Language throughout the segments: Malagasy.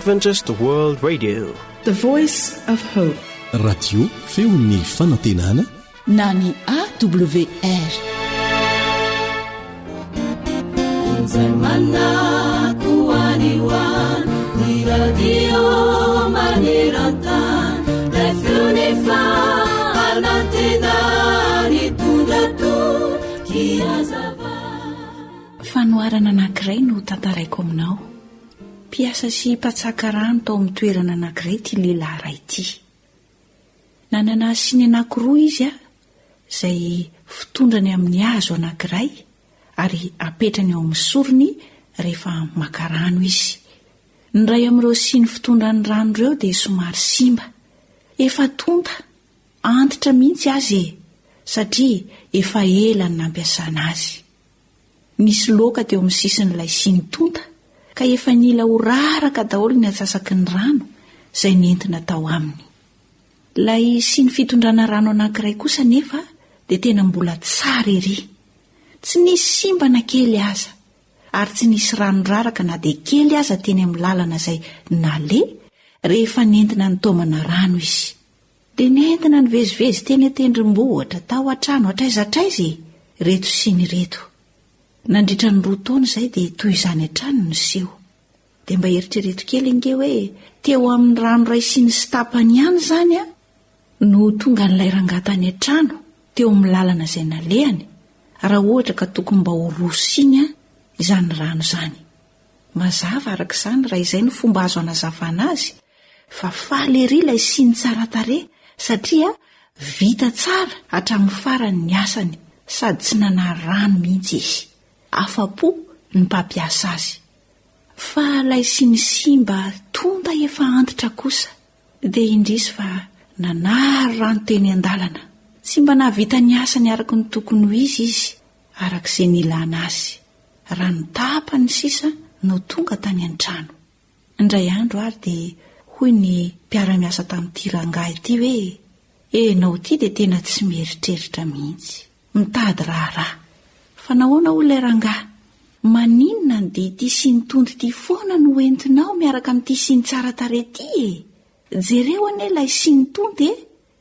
Adventist World Radio, the voice of hope. Radio feon'ny fanantenana na ny AWR. Fanoarana anankiray no tantaraiko aminao. Mpiasa sy mpatsaka rano tao amin'ny toerana anankiray ty lehilahy ray ity. Nanana siny anankiroa izy izay fitondrany amin'ny hazo anankiray ary apetrany eo amin'ny sorony rehefa maka rano izy. Ny ray amin'ireo siny fitondran'ny rano ireo dia somary simba. Efa tonta, antitra mihitsy azy satria efa ela ny nampiasana azy. Nisy loka teo amin'ny sisin'ilay siny tonta ka efa nila ho raraka daholo ny atsasaky ny rano izay nentina tao aminy. Ilay siny fitondrana rano anankiray kosa nefa dia tena mbola tsara ery. Tsy nisy simba na kely aza ary tsy nisy rano raraka na dia kely aza teny amin'ny lalana izay nale rehefa nentina nitomana rano izy. Dia nentina nivezivezy teny atendrim-bohitra tao an-trano atraizatraiza reto siny reto. Nandritra ny 2 taona izay dia toy izany hatrany no seho. Dia mba eritrereto kely inge hoe teo amin'ny rano ray siny sy tapany ihany izany no tonga n'ilay rangatany an-trano teo amin'ny lalana izay nalehany raha ohatra ka tokony mba ho rosiny izany rano izany. Mazava araka izany raha izay ny fomba azo anazavana azy fa faly ery ilay siny tsara tarehy satria vita tsara hatramin'ny farany ny asany sady tsy nanary rano mihitsy izy. Afa-po ny mpampiasa azy. Fa ilay siny simba tonta efa antitra kosa dia indrisy fa nanary rano teny an-dalana. Tsy mba nahavita ny asany araka ny tokony ho izy arak'izay nilana azy. Rano tapany sisa no tonga tany an-trano. Indray andro ary dia hoy ny mpiara-miasa tamin'ity rangahy ity hoe enao ity dia tena tsy mieritreritra mihitsy. Mitady raharaha. Fa nahoana ho ilay rangahy? Maninona ny dia ity siny tonta ity foana no entinao miaraka amin'ity siny tsara tarehy ity Jereo ane ilay siny tonta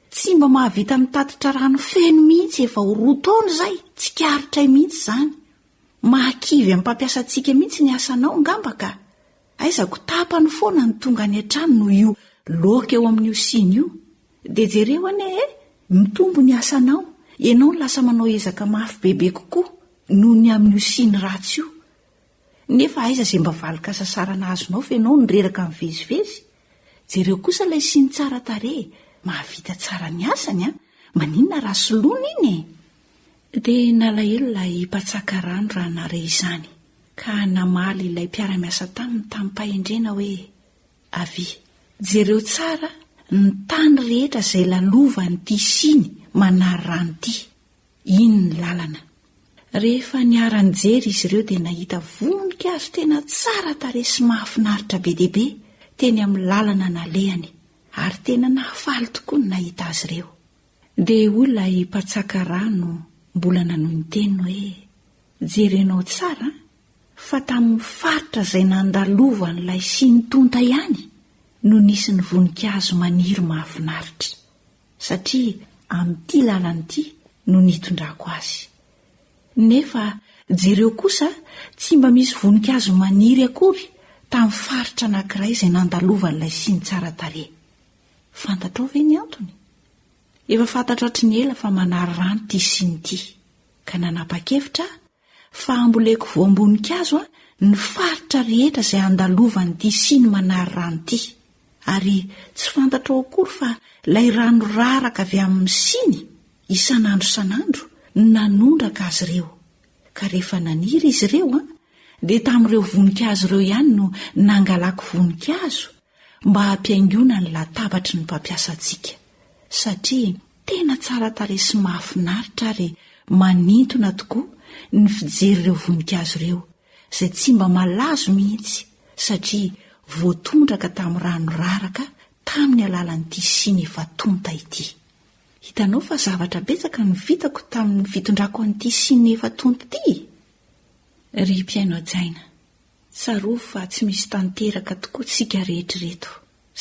tsy mba mahavita mitatitra rano feno mihitsy efa ho 2 taona izay tsy karitray mihitsy izany. Mahakivy amin'ny mpampiasa antsika mihitsy ny asanao ngamba ka. Aizako tapany foana ny tonga any an-trano no io loka eo amin'io siny io. Dia jereo ane mitombo ny asanao. Ianao lasa manao ezaka mafy bebe kokoa noho ny amin'io siny ratsy io. Nefa aiza izay mba valika sasarana azonao fa ianao nireraka mivezivezy. Jereo kosa ilay siny tsara tarehy mahavita tsara ny asany maninona raha soloina iny Dia nalahelo ilay mpatsaka rano raha nare izany ka namaly ilay mpiara-miasa taminy tamin'mpahendrena hoe avy jereo tsara ny tany rehetra izay lalovan'ity siny manary rano ity. Iny ny lalana. Rehefa niara-nijery izy ireo dia nahita voninkazo tena tsara tarehy sy mahafinaritra be dehibe teny amin'ny lalana nalehany ary tena nahafaly tokoa ny nahita azy ireo. Dia hoy ilay mpatsaka rano mbola nanohy ny teniny hoe jerenao tsara fa tamin'ny faritra izay nandalovan'ilay siny tonta ihany no nisy ny voninkazo maniry mahafinaritra satria amin'ity lalana ity no nitondrako azy. Nefa jereo kosa tsy mba misy voninkazo maniry akory tamin'ny faritra anankiray izay nandalovan'ilay siny tsara tarehy. Fantatrao ve ny antony? Efa fantatra hatry ny ela fa manary rano ity siny ity ka nanapa-kevitra fa amboleko voam-boninkazo ny faritra rehetra izay andalovan'ity siny manary rano ity. Ary tsy fantatrao akory fa ilay rano raraka avy amin'ny siny isan'andro nanondraka azy ireo. Ka rehefa naniry izy ireo dia tamin'ireo voninkazo ireo ihany no nangalako voninkazo mba hampiaingona ny latabatry ny mpampiasa antsika. Satria tena tsara tarehy sy mahafinaritra ary manintona tokoa ny fijery ireo voninkazo ireo izay tsy mba malazo mihitsy satria voatondraka tamin'ny rano raraka tamin'ny alalan'ity siny efa tonta ity. Hitanao fa zavatra betsaka ny vitako tamin'ny fitondrako an'ity siny efa tonta ity. Ry mpiaino ajaina, tsaroa fa tsy misy tanteraka tokoa tsika rehetrareto.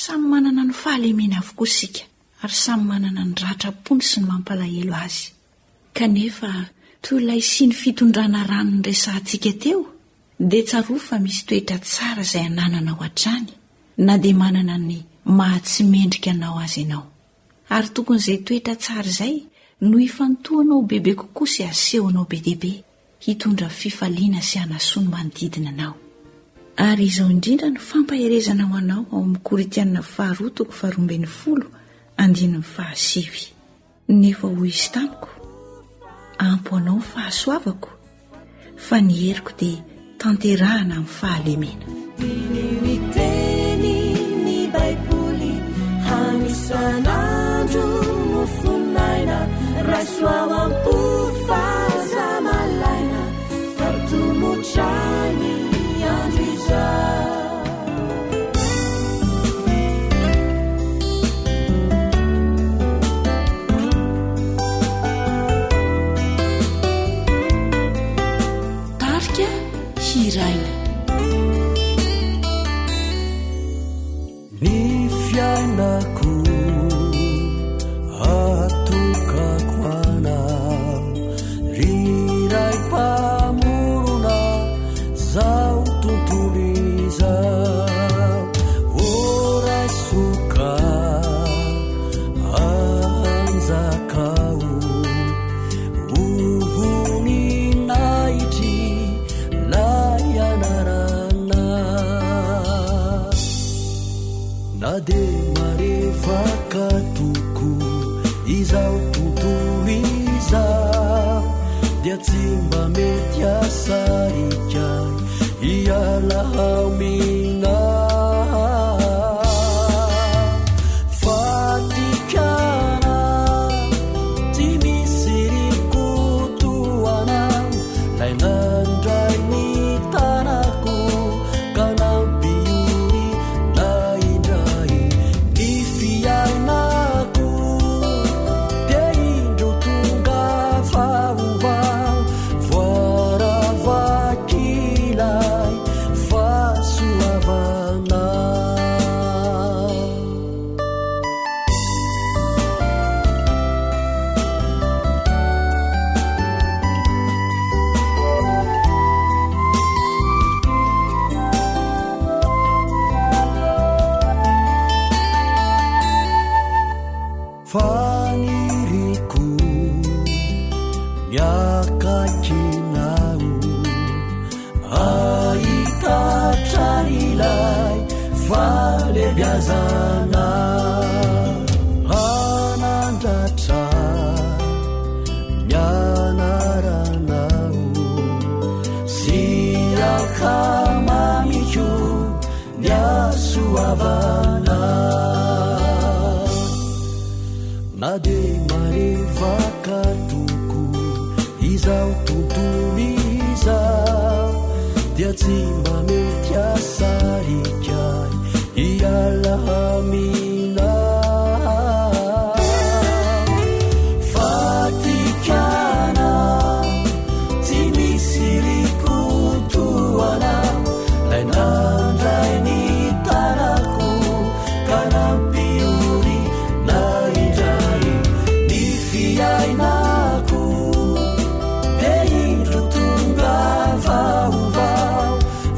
Samy manana ny fahalemena avokoa sika ary samy manana ny ratrapony sy ny mampalahelo azy. Kanefa toy ilay sy ny fitondrana rano ny resahantsika teo dia tsaroa fa misy toetra tsara izay ananana ao hatrany na dia manana ny mahatsy mendrika anao azy ianao. Ary tokony izay toetra tsara izay no hifantohanao bebe kokoa sy asehonao be dehibe hitondra fifaliana sy hanasoany manodidina anao. Ary izao indrindra ny fampaherezana ho anao ao amin'ny Koritianina 2:12-15. Nefa hoy izy tamiko, ampo anao fahasoavako, fa ny heriko dia tanterahana amin'ny fahalemena. Miteny ny baiboly hanisan'andro no fonaina rasoao am-pofazamalaina fartomotrany andro izao. Tarika hiray ny fiainako atokako anao riray mpamorona zao tontolo izao oray soka anjakao ovoninahitry lay anarana na de marevaka toko izao tontolo izao dia tsy mba mety asarikay iala haomina fatikana tsy misy rikotoana lay nandray ny tanako ka nampiori na indray ny fiainako dia indro tonga vaovao voaravakilay fahasoavana. Faniriko miakakinao ahitatrarilay falebiazana anandratra mianaranao sy akamamiko ny asoavana na de marevaka toko izao tontolo izao dia tsy mba mety asarikay iala hamina fatikana tsy misy rikotoana lay nandray ny tanako ka nampiori na indray ny fiainako dia indro tonga vaovao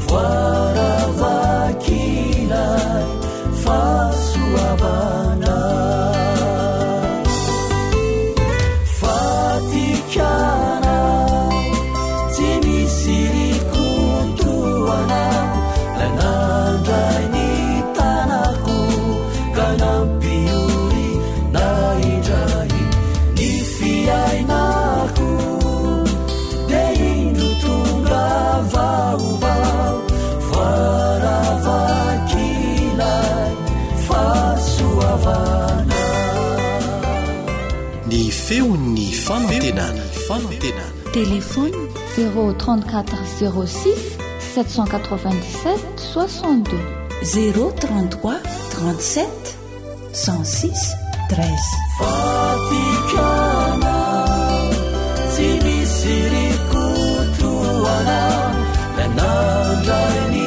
voaravakilay fahasoavana fatikana tsy misy rikotoana lay nandray ny tanako ka nampiori na indray ny fiainako dia indro tonga vaovao voaravakilay fahasoavana. Ny feon'ny fanantenana Téléphone 034 06 797 62 033 37 106 13. fatikana tsy misy rikotoana lay nandray ny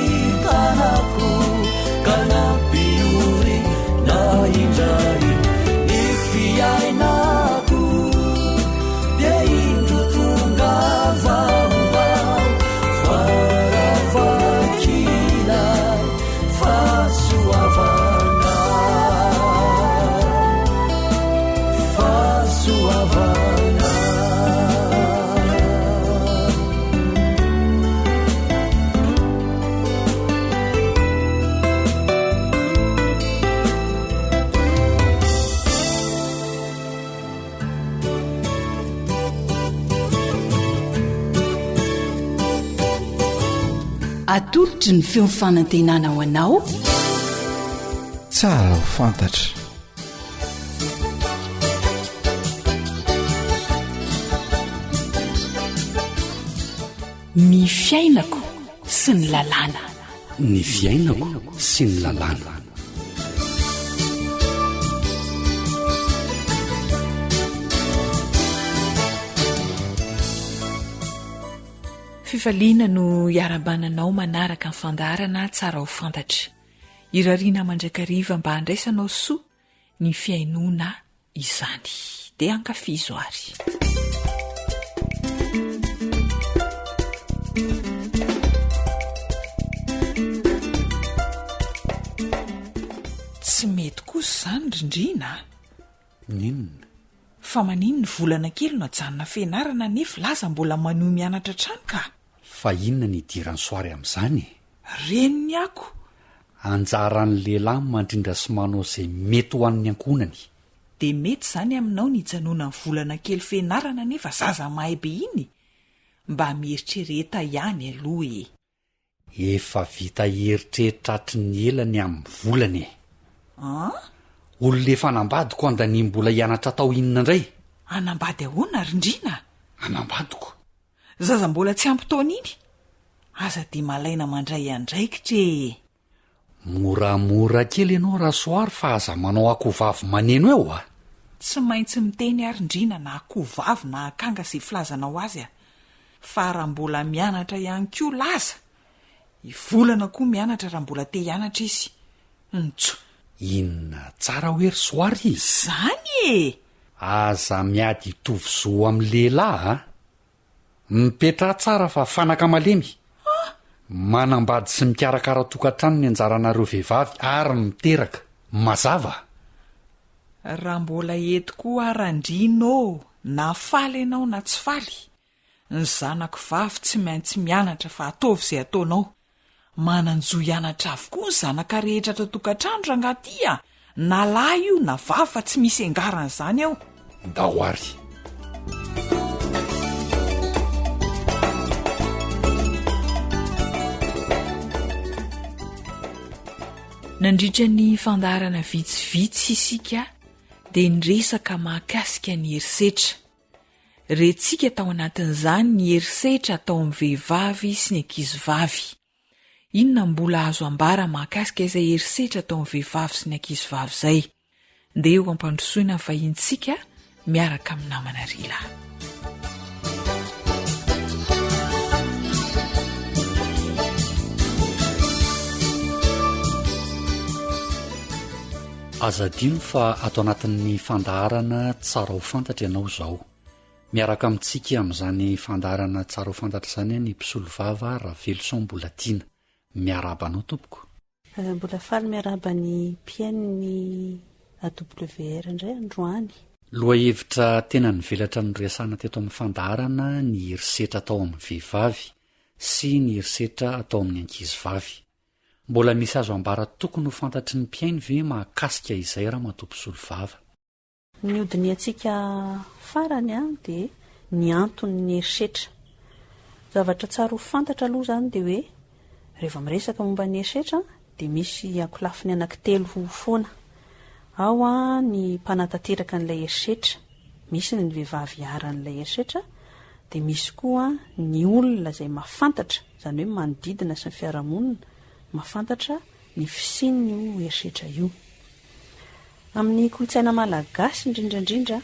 atolotry ny feo fanantenana ho anao tsara ho fantatra. ny fiainako sy ny lalàna. ny fiainako sy ny lalàna. fifaliana no iarabananao manaraka ny fandarana tsara ho fantatra. irariana mandrakariva mba handraisanao soa ny fiainona izany dia ankafizo ary. tsy mety kosa izany rindrina. ninona? fa manino ny volana kely no ajanona fianarana nefa laza mbola manohy mianatra trano ka. fa inona ny idirany soary amin'izany? reniny ako. anjaran'ny lehilahy mandrindra sy manao izay mety ho an'ny ankonany. dia mety izany aminao ny hijanona ny volana kely fianarana nefa zaza mahay be iny mba mieritrereta ihany aloha e. efa vita eritreritra hatry ny elany amin'ny volany. olonefa anambadiko andaniam-bola hianatra tao inona indray? anambady ahoana rindrina? anambadiko zaza mbola tsy ampy taona iny aza dia malaina mandray andraikitra. moramora kely ianao raha soary fa aza manao akovavy maneno eo a. tsy maintsy miteny arindrina na akovavy na akanga sy filazanao azy a. fa raha mbola mianatra ihany koa laza ivolana koa mianatra raha mbola te hianatra izy. ntso inona tsara hoe ry soary izy zany e. aza miady hitovy zo amin'ny lehilahy a. mipetra tsara fa fanaka malemy. manambady sy mikarakara tokantrano ny anjaranareo vehivavy ary miteraka mazava. raha mbola eto koa arandrino na faly ianao na tsy faly ny zanako vavy tsy maintsy mianatra fa ataovy izay ataonao. mananjo hianatra avokoa ny zanaka rehetra ato tokantrano rangaty a. na lahy io na vavy fa tsy misy angarana izany ao. dahoary. nandritra ny fandarana vitsivitsy isika dia nyresaka mahakasika ny herisetra. rentsika tao anatin'izany ny herisetra atao amin'ny vehivavy sy ny ankizivavy. inona mbola azo ambara mahakasika izay herisetra atao amin'ny vehivavy sy ny ankizivavy izay? ndeha eo ampandrosoina ny vahintsika miaraka amin'ny namana rila. azadino fa ato anatin'ny fandarana tsara ho fantatra ianao izao. miaraka amintsika amin'izany fandarana tsara ho fantatra izany ny mpisolo vava ravelson mbola tiana. miarabanao tompoko. mbola faly miaraba ny mpiainony AWR indray androany. loha hevitra tena nivelatra nyresana teto amin'ny fandarana ny herisetra atao amin'ny vehivavy sy ny herisetra atao amin'ny ankizivavy. mbola misy azo ambara tokony ho fantatry ny mpiainy ve mahakasika izay raha matomposolo vava? ny odiny atsika farany a dia ny antony ny herisetra. zavatra tsara ho fantatra aloha izany dia hoe rehefa miresaka momba ny herisetra dia misy ankolafiny anankitelo foana. ao a ny mpanatateraka n'ilay herisetra, misy ny vehivavy aran'ilay herisetra, dia misy koa ny olona izay mahafantatra, izany hoe manodidina sy ny fiarahamonina mahafantatra ny fisiny'io herisetra io. amin'ny kolotsaina malagasy indrindrandrindra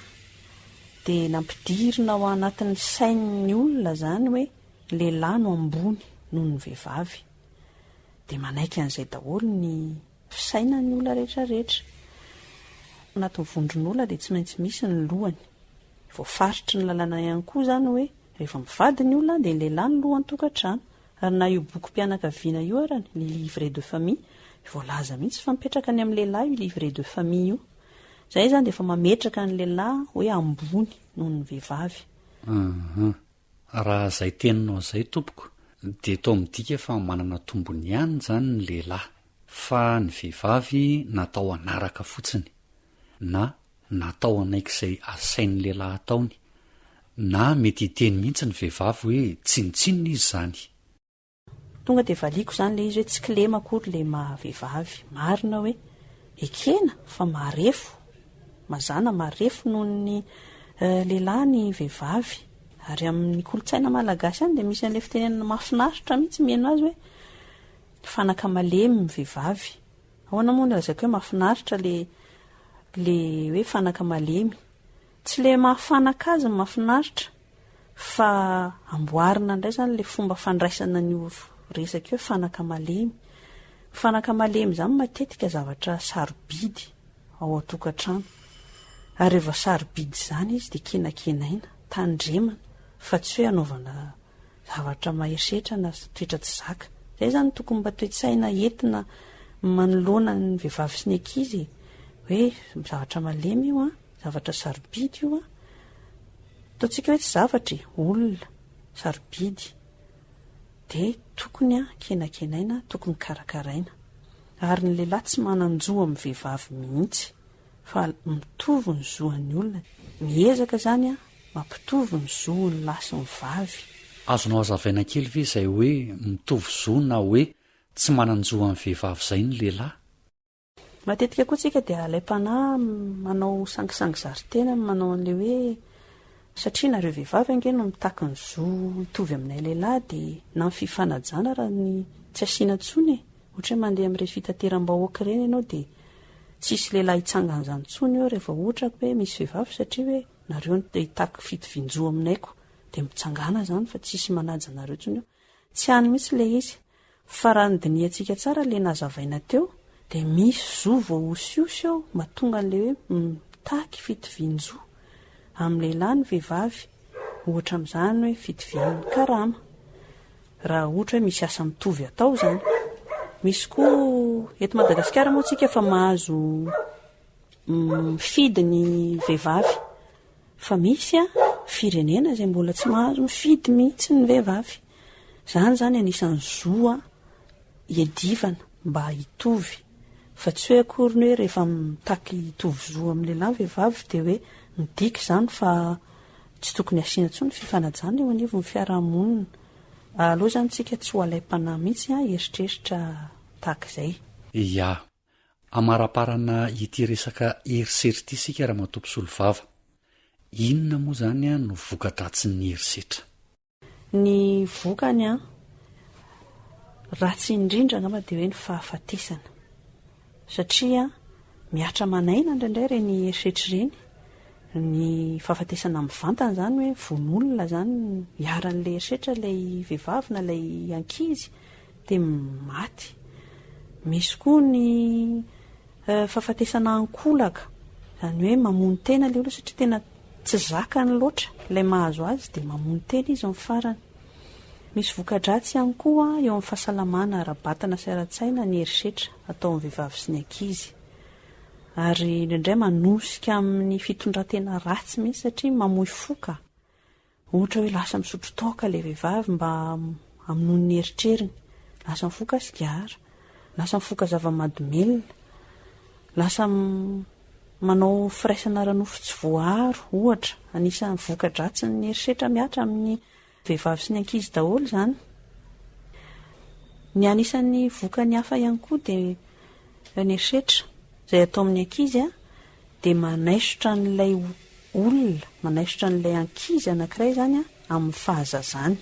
dia nampidirina ao anatin'ny sain'ny olona izany hoe lehilahy no ambony noho ny vehivavy. dia manaiky an'izay daholo ny fisainan'ny olona rehetrarehetra. anatin'ny vondron'olona dia tsy maintsy misy ny lohany. voafaritry ny lalàna ihany koa izany hoe rehefa mivady ny olona dia lehilahy ny lohany tokantrano. ary na io boky mpianakaviana io arany ny livret de famille voalaza mihitsy fa mipetraka ny amin'ny lehilahy io livret de famille io. izay zany dia efa mametraka ny lehilahy hoe ambony noho ny vehivavy. raha izay teninao izay tompoko dia tao midika fa manana tombony ihany izany ny lehilahy fa ny vehivavy natao anaraka fotsiny na natao anaik'izay asain'ny lehilahy ataony na mety hiteny mihitsy ny vehivavy hoe tsinitsinina izy izany. tonga de valiako zany le izy hoe tsy kilema akory le mahavehivavy marina hoe ekena fa marefo mazana marefo noho ny lehilahy ny vehivavy ary amin'ny kolotsaina malagasy any de misy an'le fitenenana mahafinaritra mihitsy mihaino azy hoe fanaka malemy ny vehivavy ahoana moa lazako hoe mahafinaritra le hoe fanaka malemy tsy le mahafanaka azy ny mahafinaritra fa amboarina indray zany le fomba fandraisana ny resaka hoe fanaka malemy zany matetika zavatra sarobidy ao atokantrano ary rehefa sarobidy zany izy de kenakenaina tandremana fa tsy hoe anaovana zavatra mahershetra na toetra tsy zaka zay zany tokony mba toe-tsaina entina manoloana ny vehivavy sy ny ankizy hoe zavatra malemy io zavatra sarobidy io ataontsika hoe tsy zavatra olona sarobidy de tokony kenakenaina tokony karakaraina ary ny lehilahy tsy mananjoa amin'ny vehivavy mihitsy fa mitovy ny zoan'ny olona miezaka zany mampitovy ny zoany lahy sy ny vavy. Azonao hazavaina kely ve izay hoe mitovy zo na hoe tsy mananjoa amin'ny vehivavy izay ny lehilahy? Matetika koa tsika dia alaim-panahy manao sangisangy zaritena manao an'le hoe satria nareo vehivavy ange no mitaky ny zo mitovy aminay lehilahy dia na ny fifanajana raha ny tsy asiana tsony ohatra hoe mandeha amin'ireny fitateram-bahoaka ireny ianao dia tsisy lehilahy hitsangana izany tsony eo rehefa ohatra hoe misy vehivavy satria hoe nareo no hitaky fitovian-jo aminayko dia mitsangana zany fa tsisy manaja nareo tsony eo tsy hany mihitsy le izy fa raha ny diniantsika tsara le nazavaina teo dia misy zo vao osiosy eo mahatonga an'le hoe mitaky fitovian-jo amin'ny lehilahy ny vehivavy ohatra amin'izany hoe fitovian'ny karama raha ohatra hoe misy asa mitovy atao zany. Misy koa eto Madagasikara moa tsika fa mahazo mifidy ny vehivavy fa misy firenena izay mbola tsy mahazo mifidy mihitsy ny vehivavy zany anisan'ny zo iadivana mba hitovy fa tsy hoe akory ny hoe rehefa mitaky hitovy zo amin'ny lehilahy vehivavy dia hoe midika zany fa tsy tokony asiana tsony fifanajana eo anivon'ny fiarahamonina. Aloha zany tsika tsy ho alaim-panahy mihitsy eritreritra tahaka izay. Ya, amaraparana ity resaka erisetra isika raha matompo solovava. Inona moa zany no voka-dratsin'ny erisetra? Ny vokany ratsy indrindra angamba dia hoe ny fahafatesana satria miatra manaina indraindray ireny erisetra ireny ny fahafatesana amin'ny vantana zany hoe von'olona zany miaran'ilay erisetra ilay vehivavy na ilay ankizy dia maty. Misy koa ny fahafatesana ankolaka zany hoe mamono tena ilay olona satria tena tsy zakany loatra ilay mahazo azy dia mamono tena izy amin'ny farany. Misy voka-dratsy ihany koa eo amin'ny fahasalamana ara-batana sy ara-tsaina ny erisetra atao amin'ny vehivavy sy ny ankizy ary indraindray manosika amin'ny fitondran-tena ratsy mihitsy satria mamoy foka ohatra hoe lasa misotro toaka ilay vehivavy mba amin'ny ny eritreriny lasa mifoka sigara lasa mifoka zava-mahadomelona lasa manao firaisana ranofo tsy voaharo ohatra anisan'ny voka-dratsy ny erisetra miatra amin'ny vehivavy sy ny ankizy daholo zany. Ny anisan'ny vokany hafa ihany koa dia ny erisetra izay atao amin'ny ankizy dia manaisotra n'ilay olona manaisotra n'ilay ankizy anankiray zany amin'ny fahazazany.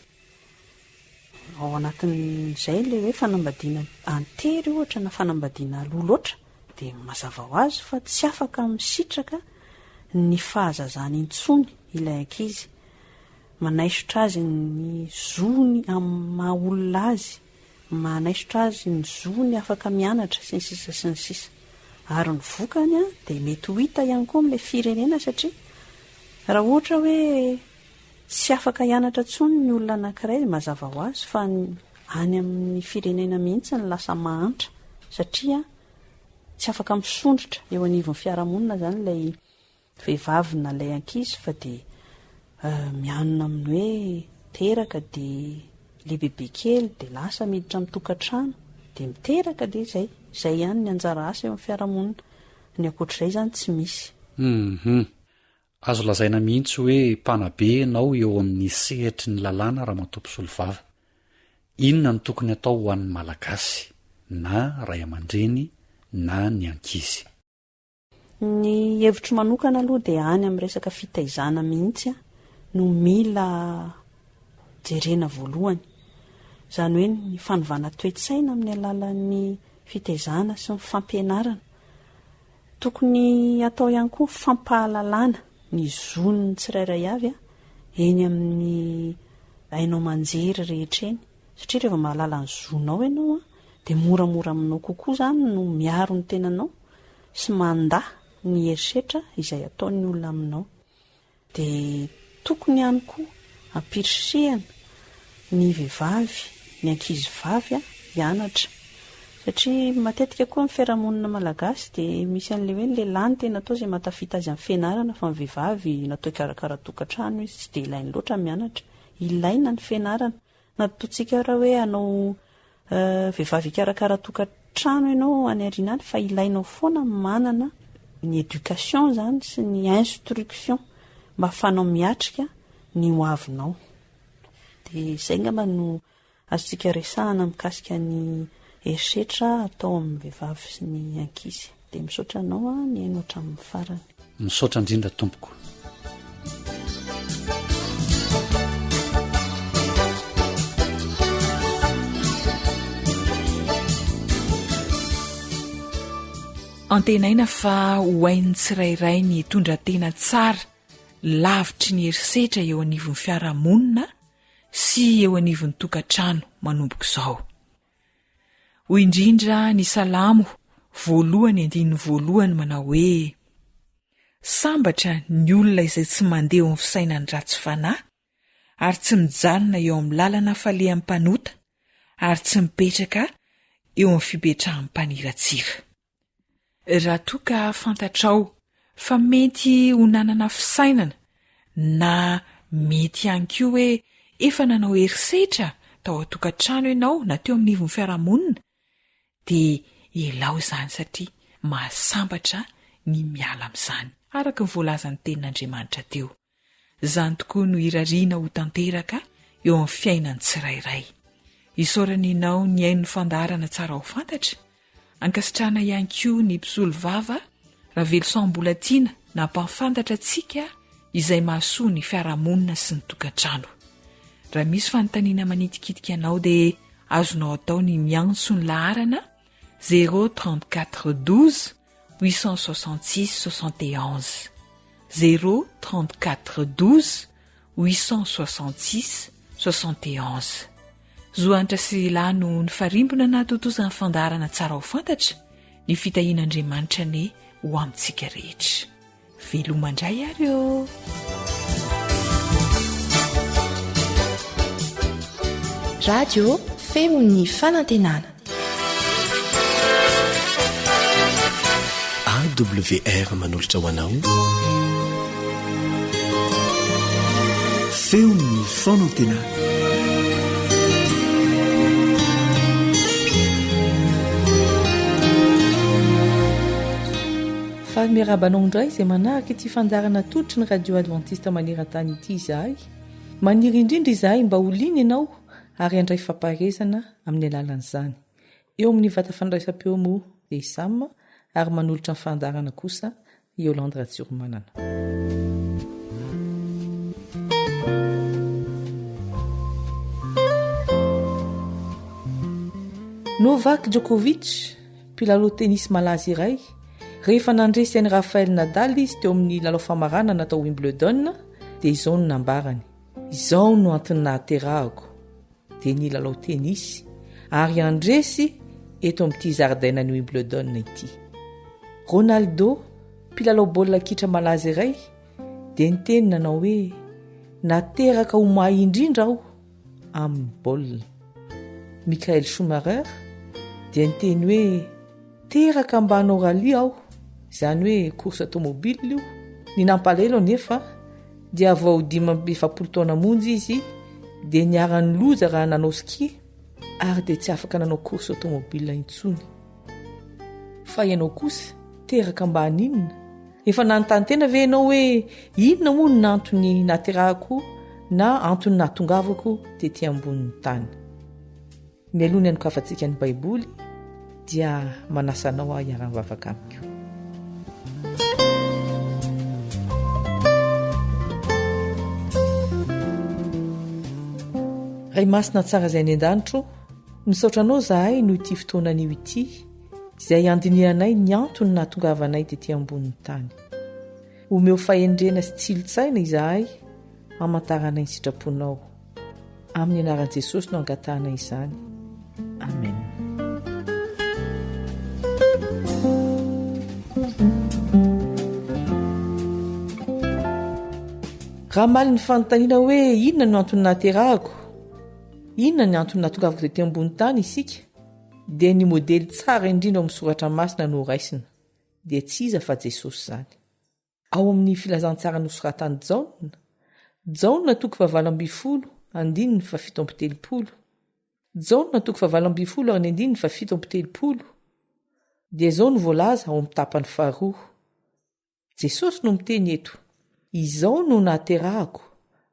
Ao anatin'izay ilay hoe fanambadiana antery ohatra na fanambadiana loha loatra dia mazava ho azy fa tsy afaka misitraka ny fahazazany intsony ilay ankizy. Manaisotra azy ny zony amin'ny maha olona azy, manaisotra azy ny zony afaka mianatra sy ny sisa sy ny sisa. Ary ny vokany dia mety ho hita ihany koa amin'ilay firenena satria raha ohatra hoe tsy afaka hianatra tsony ny olona anankiray mazava ho azy fa any amin'ny firenena mihitsy ny lasa mahantra satria tsy afaka misondrotra eo anivon'ny fiarahamonina zany ilay vehivavy na ilay ankizy fa dia mianona amin'ny hoe teraka dia lehibehibe kely dia lasa miditra mitokantrano dia miteraka dia izay ihany ny anjara asa eo amin'ny fiarahamonina ny ankoatr'izay zany tsy misy. Azo lazaina mihitsy hoe mpanabe ianao eo amin'ny sehatry ny lalàna raha matompo solovava. inona no tokony atao ho an'ny malagasy na ray aman-dreny na ny ankizy? Ny hevitro manokana aloha dia any amin'ny resaka fitaizana mihitsy no mila jerena voalohany. Izany hoe ny fanovana toe-tsaina amin'ny alalan'ny fitaizana sy ny fampianarana. Tokony atao ihany koa fampahalalana ny zon'ny tsirairay avy eny amin'ny hainao manjery rehetra eny. Satria rehefa mahalala ny zonao ianao dia moramora aminao kokoa izany no miaro ny tenanao sy manda ny herisetra izay ataon'ny olona aminao. Dia tokony ihany koa ampirisihana ny vehivavy, ny ankizy vavy hianatra. Satria matetika koa amin'ny fiarahamonina malagasy dia misy an'ilay hoe ny lehilahy ny tena atao izay matafita azy amin'ny fianarana, fa ny vehivavy natao hikarakara tokantrano izy tsy dia ilainy loatra mianatra. Ilaina ny fianarana. Nataontsika raha hoe hanao vehivavy hikarakara tokantrano ianao any aoriana any, fa ilainao foana manana ny éducation izany sy ny instruction mba ahafahanao miatrika ny ho avinao. Dia izay ngamba no azontsika resahana mikasika ny herisetra atao amin'ny vehivavy sy ny ankizy. Dia misaotra anao ny hainao hatramin'ny farany. Misaotra indrindra tompoko. Antenaina fa hoain'ny tsirairay ny tondra tena tsara lavitry ny herisetra eo anivon'ny fiarahamonina sy eo anivon'ny tokantrano manomboko izao. Hoy indrindra ny salamo voalohany andiny voalohany manao hoe: sambatra ny olona izay tsy mandeha eo amin'ny fisainany ratsy fanahy, ary tsy mijanona eo amin'ny lalana falehan'ny mpanota, ary tsy mipetraka eo amin'ny fipetrahan'ny mpaniratsira. Raha toa ka fantatrao fa mety ho nanana fisainana na mety ihany koa hoe efa nanao herisetra tao atokantrano ianao na teo amin'n'ivon'ny fiarahamonina, dia ilao izany satria mahasambatra ny miala amin'izany, araka ny voalazan'ny tenin'Andriamanitra teo. Izany tokoa no irariana ho tanteraka eo amin'ny fiainan'ny tsirairay. Isaorana ianao ny haino ny fandaharana tsara ho fantatra. Ankasitrana ihany koa ny mpisolo vava raha velosambola tiana na mpafantatra antsika izay mahasoa ny fiarahamonina sy ny tokantrano. Raha misy fanontaniana manitikitika anao dia azonao atao ny miantso ny laharana 034 12 866 71 034 12 866 71. Zoanitra sy lano ny farimbona na totozan'ny fandaharana tsara ho fantatra ny fitahian'Andriamanitra ne ho amintsika rehetra. Velomandray ary eo. Radio femo ny fanantenana. AWR manolotra ho anao feo ny fanantenana. Miarabanao indray izay manaraka ity fandarana totry ny radio adventiste maneran-tany ity izahay. Maniry indrindra izahay mba ho liana ianao ary andray famparezana amin'ny alalan'izany. Eo amin'ny vata fandraisam-peo moa dia Sam ary manolotra ny fandarana kosa Yolande Ratsiromanana. Novak Djokovic, mpilalao tenisy malaza iray, rehefa nandresy an'i Rafael Nadal izy teo amin'ny lalao famarana natao Wimbledon, dia izao no nambarany: izao no antony nahaterahako, dia ny lalao tenisy ary andresy eto amin'ity zaridaina ny Wimbledon ity. Ronaldo, mpilalao baolina kitra malaza iray, dia niteny nanao hoe nateraka ho mahay indrindra aho amin'ny baolina. Michael Schumacher dia niteny hoe teraka mba hanao rally aho, izany hoe course automobile io. Ny nampalahelo nefa dia vao 17 taona monja izy dia niarany loza raha nanao ski ary dia tsy afaka nanao course automobile intsony. Fa ianao kosa teraka mba haninona? Efa nanontany tena ve ianao hoe inona moa ny antony naterahako na antony nahatongavako tetỳ ambonin'ny tany? mialoha ny anokafantsika ny baiboly dia manasanao aho hiara-mivavaka amiko. ray masina tsara izay ny an-danitro, misaotranao zahay noho ity fotoanan'io ity izay andinianay ny antony nahatongavanay tetỳ ambonin'ny tany. Omeo fahendrena sy tsilotsaina izahay hamantaranay ny sitraponao. Amin'ny anaran'i Jesosy no angatahana izany. Amen. Raha mali ny fanontaniana hoe inona no antony nahaterahako, inona ny antony nahatongavako tetỳ ambony tany isika, dia ny modely tsara indrindra amin'ny soratra masina no raisina, dia tsy iza fa Jesosy zany. Ao amin'ny filazantsara nosoratany Jaona toko 7:20, andininy 7:70. Jaona toko 7:20 ary ny andininy 7:70. Dia zao no voalaza ao amin'ny tapany faharoa. Jesosy no miteny eto: izao no nahaterahako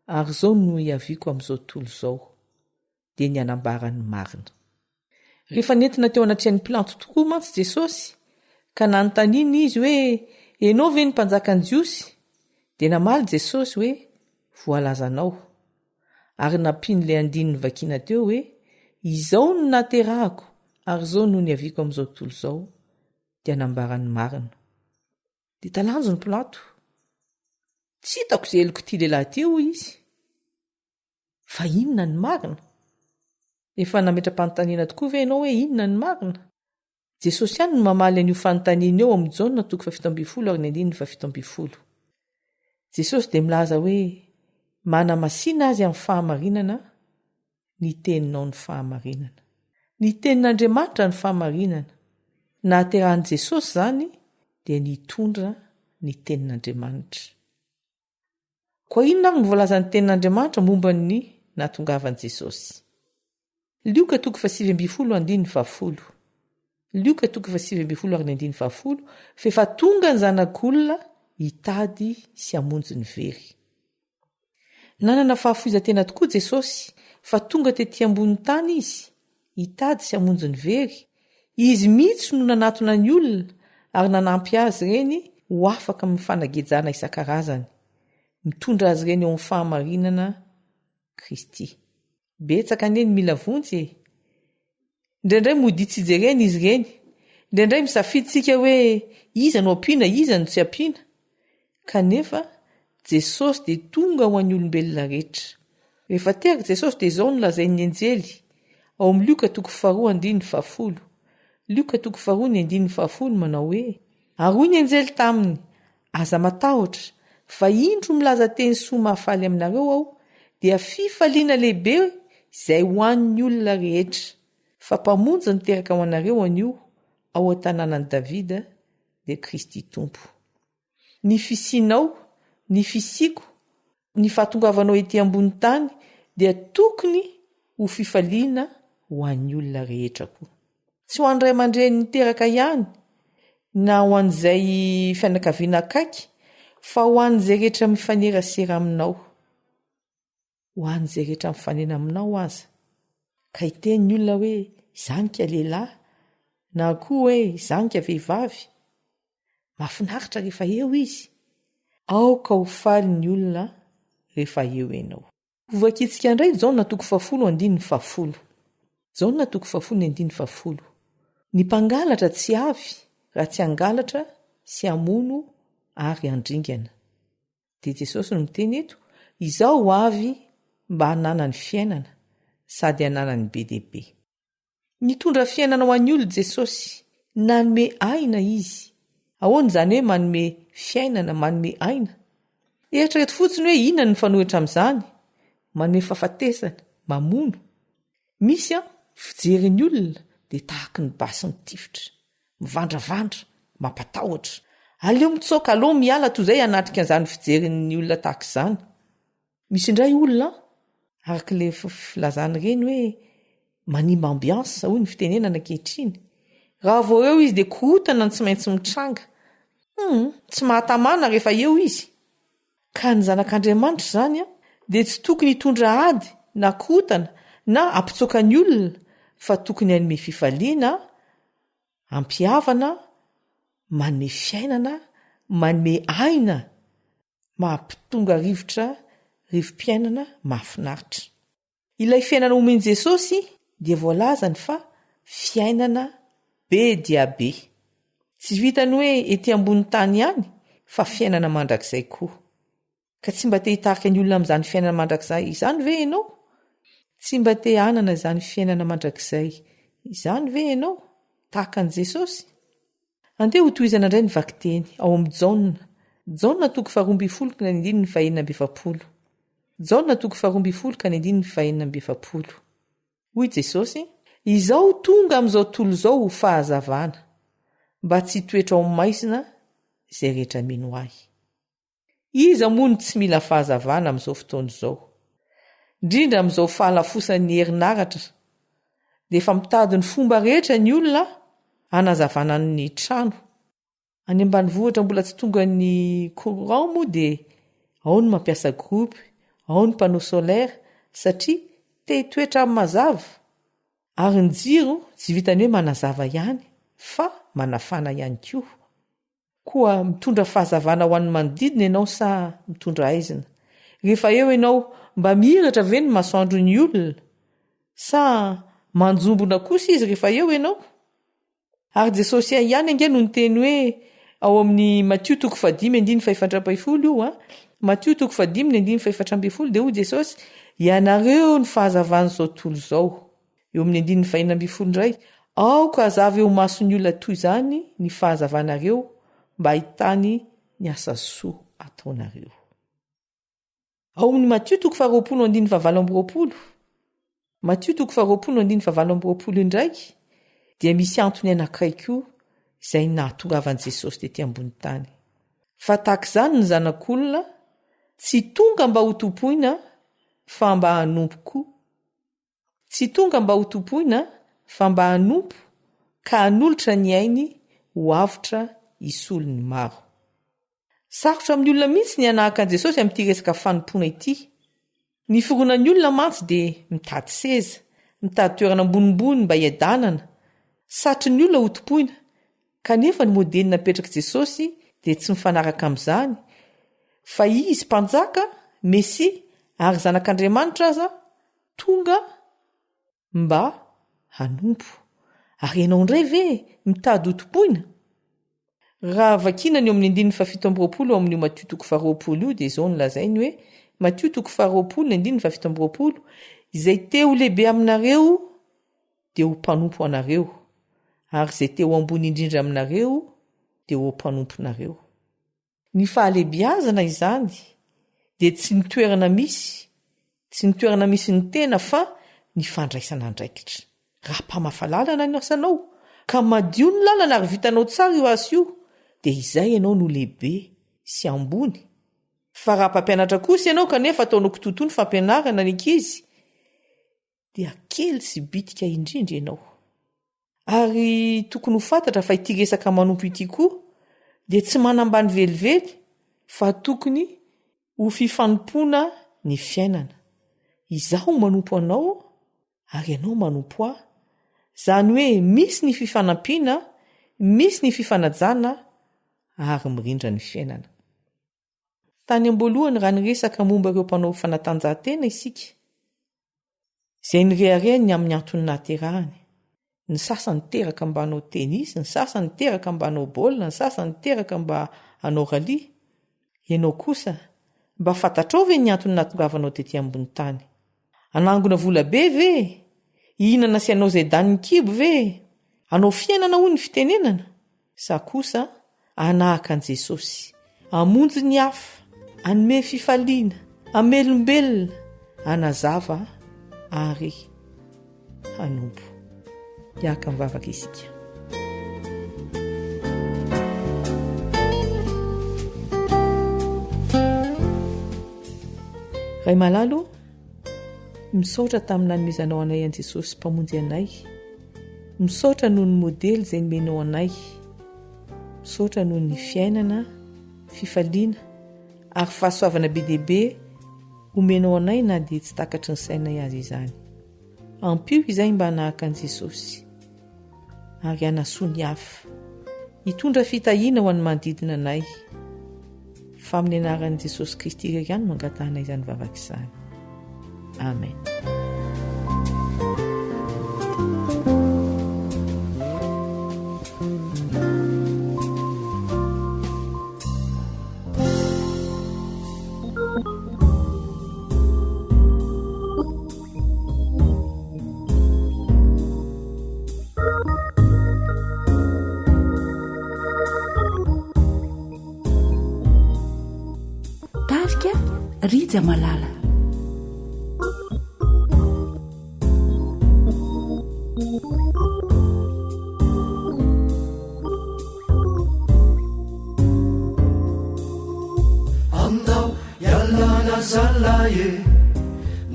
ary zao no hiaviako amin'izao tontolo zao. Dia ny anambarany marina. Rehefa nentina teo anatrehany Pilato tokoa mantsy Jesosy, ka nanontaniana izy hoe enao ve ny mpanjakan'ny Jiosy? Dia namaly Jesosy hoe voalazanao. Ary nampian'ilay andininy vakiana teo hoe izao no nahaterahako ary zao no hiaviako amin'izao tontolo zao. Dia nambarany marina. Dia talanjony Pilato: tsy hitako izay eloko ity lehilahy teo izy. Fa inona ny marina? Efa nametra-panontaniana tokoa ve ianao hoe inona ny marina? Jesosy ihany no mamaly an'io fanontaniana eo amin'ny Jaona toko 7:20 ary ny andininy 7:70. Jesosy dia milaza hoe manamasina azy amin'ny fahamarinana, ny teninao ny fahamarinana. Ny tenin'Andriamanitra ny fahamarinana. Nahaterahan'i Jesosy zany dia nitondra ny tenin'Andriamanitra. Koa inona ary ny voalazan'ny tenin'Andriamanitra momba ny nahatongavan'i Jesosy? Lioka toko 7:20 andininy 20. Lioka toko 7:20 ary ny andininy 20. Fefa tonga ny zanak'olona hitady sy hamonjy ny very. Nanana fahafoizan-tena tokoa Jesosy fa tonga tetỳ ambony tany izy hitady sy hamonjy ny very. Izy mihitsy no nanatona ny olona ary nanampy azy ireny ho afaka amin'ny fanagejana isan-karazany, mitondra azy ireny eo amin'ny fahamarinana Kristy. Betsaka anie ny mila vonjy e. Indraindray mody tsy jereny izy ireny. Indraindray misafiditsika hoe iza no ampiana, iza no tsy ampiana. Kanefa Jesosy dia tonga ho an'ny olombelona rehetra. Rehefa teraka Jesosy dia izao no lazain'ny anjely ao amin'ny Lioka toko 2:20. Lioka toko 2:20 manao hoe: ary hoy ny anjely taminy, aza matahotra, fa indro milaza teny soa mahafaly aminareo aho, dia fifaliana lehibe izay ho an'ny olona rehetra. Fa mpamonjy niteraka ho anareo anio ao an-tanànan'i Davida dia Kristy Tompo. Ny fisianao, ny fisiko, ny fahatongavanao etỳ ambony tany dia tokony ho fifaliana ho an'ny olona rehetra koa. Tsy ho an'ny ray aman-dreny niteraka ihany na ho an'izay fianakaviana akaiky, fa ho an'izay rehetra mifanerasera aminao. Ho an'izay rehetra mifanena aminao aza. Ka hiten'ny olona hoe izanika lehilahy na koa hoe izanika vehivavy. Mahafinaritra rehefa eo izy. Aoka ho faly ny olona rehefa eo ianao. Hovakitsika indray Jaona toko 10:20. Jaona toko 10:20. Ny mpangalatra tsy avy raha tsy hangalatra sy hamono ary handringana. Dia Jesosy no miteny eto: izaho ho avy mba hanana ny fiainana sady hanana ny be dia be. Nitondra fiainana ho an'ny olona Jesosy, nanome aina izy. Ahoana izany hoe manome fiainana, manome aina? Eritrereto fotsiny hoe inona ny fanohitra amin'izany? Manome fahafatesana, mamono. Misy fijerin'ny olona dia tahaka ny basy mitifitra, mivandravandra, mampatahotra. Aleo mitsoka, aleo miala toy izay hanatrika an'izany fijerin'ny olona tahaka izany. Misy indray olona araka ilay filazana ireny hoe manimba ambiansa, hoy ny fitenenana ankehitriny. Raha vao eo izy dia korotana tsy maintsy mitranga. Tsy mahatamana rehefa eo izy. Ka ny zanak'Andriamanitra izany dia tsy tokony hitondra ady na korotana na ampitsoka ny olona fa tokony hanome fifaliana, ampiavana, manome fiainana, manome aina, mampitonga rivotra, rivom-piainana mahafinaritra. Ilay fiainana omeny Jesosy dia voalazany fa fiainana be dia be. Tsy vitany hoe ety ambony tany ihany fa fiainana mandrakizay koa. Ka tsy mba te hitarika ny olona amin'izany fiainana mandrakizay izany ve ianao? Tsy mba te hanana izany fiainana mandrakizay izany ve ianao? Tahaka an'i Jesosy? Andeha ho tohizana indray ny vakiteny ao amin'ny Jaona toko 12:1-7. Jaona toko 12:1-7. Hoy Jesosy: izao tonga amin'izao tontolo izao fahazavana, mba tsy toetra ao maizina izay rehetra mino ahy. Iza moa no tsy mila fahazavana amin'izao fotoana izao? Indrindra amin'izao fahalafosan'ny herinaratra, dia efa mitady ny fomba rehetra ny olona hanazavana ny trano. Any ambanivohitra mbola tsy tonga ny courant moa dia ao ny mampiasa gropy, ao ny panneau solaire satria te hitoetra amin'ny mazava. Ary ny jiro tsy vitany hoe manazava ihany fa manafana ihany koa. Koa mitondra fahazavana ho an'ny manodidina ianao sa mitondra aizina? Rehefa eo ianao mba mihiratra ve ny masoandron'ny olona sa manjombona kosa izy rehefa eo ianao? Ary Jesosy ihany ange no niteny hoe ao amin'ny Matthieu 5:7-8 io, Matthieu 5:7-8 dia hoy Jesosy: ianareo ny fahazavana izao tontolo izao. Eo amin'ny 9:9 indray: aoka hazava eo mason'ny olona toy izany ny fahazavanareo mba hahitany ny asa soa ataonareo. Ao amin'ny Matthieu 20:20, Matthieu 20:20 indray dia misy antony anankiray koa izay nahatongavany Jesosy tetỳ ambony tany. Fa tahaka izany ny zanak'olona tsy tonga mba ho tompoina fa mba hanompo koa. Tsy tonga mba ho tompoina fa mba hanompo ka hanolotra ny ainy ho avotra isolo ny maro. Sarotra amin'ny olona mihitsy ny hanahaka an'i Jesosy amin'ity resaka fanompoana ity. Ny fironan'ny olona mantsy dia mitady seza, mitady toerana ambonimbony mba hiadanana, satry ny olona ho tompoina. Kanefa ny modely napetraka Jesosy dia tsy mifanaraka amin'izany, fa izy mpanjaka, Mesia ary zanak'Andriamanitra aza tonga mba hanompo. Ary ianao indray ve mitady ho tompoina? Raha vakina ny eo amin'ny 7 ao amin'ny Matthieu 20 io dia izao no lazainy hoe Matthieu 20:7, izay te ho lehibe aminareo dia ho mpanompo anareo, ary izay te ho ambony indrindra aminareo dia ho mpanomponareo. Ny fahalebiazana izany dia tsy ny toerana misy, tsy ny toerana misy ny tena fa ny fandraisana andraikitra. Raha mpamafalalana ny asanao ka madio ny lalana ary vitanao tsara io asa io, dia izay ianao no lehibe sy ambony. Fa raha mpampianatra kosa ianao kanefa ataonao kitotoa ny fampianarana ny ankizy, dia kely sy bitika indrindra ianao. Ary tokony ho fantatra fa ity resaka manompo ity koa dia tsy manambany velively fa tokony ho fifanompoana ny fiainana. Izaho manompo anao ary ianao manompo aho. Izany hoe misy ny fifanampiana, misy ny fifanajana ary mirindra ny fiainana. Tany am-boalohany raha niresaka momba ireo mpanao fanatanjahantena isika, izay nirehirehiny amin'ny antony nahaterahany. Ny sasany teraka mba hanao tenisy, ny sasany teraka mba hanao baolina, ny sasany teraka mba hanao rally. Ianao kosa mba fantatrao ve ny antony nahatongavanao tetỳ ambony tany? Anangona vola be ve? Ihinana sy anao izay daniny kibo ve? Anao fiainana hoy ny fitenenana? Sa kosa anahaka an'i Jesosy, amonjy ny hafa, anome fifaliana, amelombelona, anazava ary hanompo. Hiaka mivavaka isika. Ray malalo, misaotra tamin'ny nanomezanao anay an'i Jesosy mpamonjy anay. Misaotra noho ny modely izay nomenao anay. Misaotra noho ny fiainana, fifaliana ary fahasoavana be dehibe omenao anay na dia tsy takatry ny sainay azy izany. ampio izay mba nahaka an'i Jesosy ary anasoa ny hafa hitondra fitahiana ho an'ny manodidina anay fa amin'ny anaran'i Jesosy Kristy irery ihany mangatahana izany vavaka izany. Amen. Rija malala. Andao yalana zalaye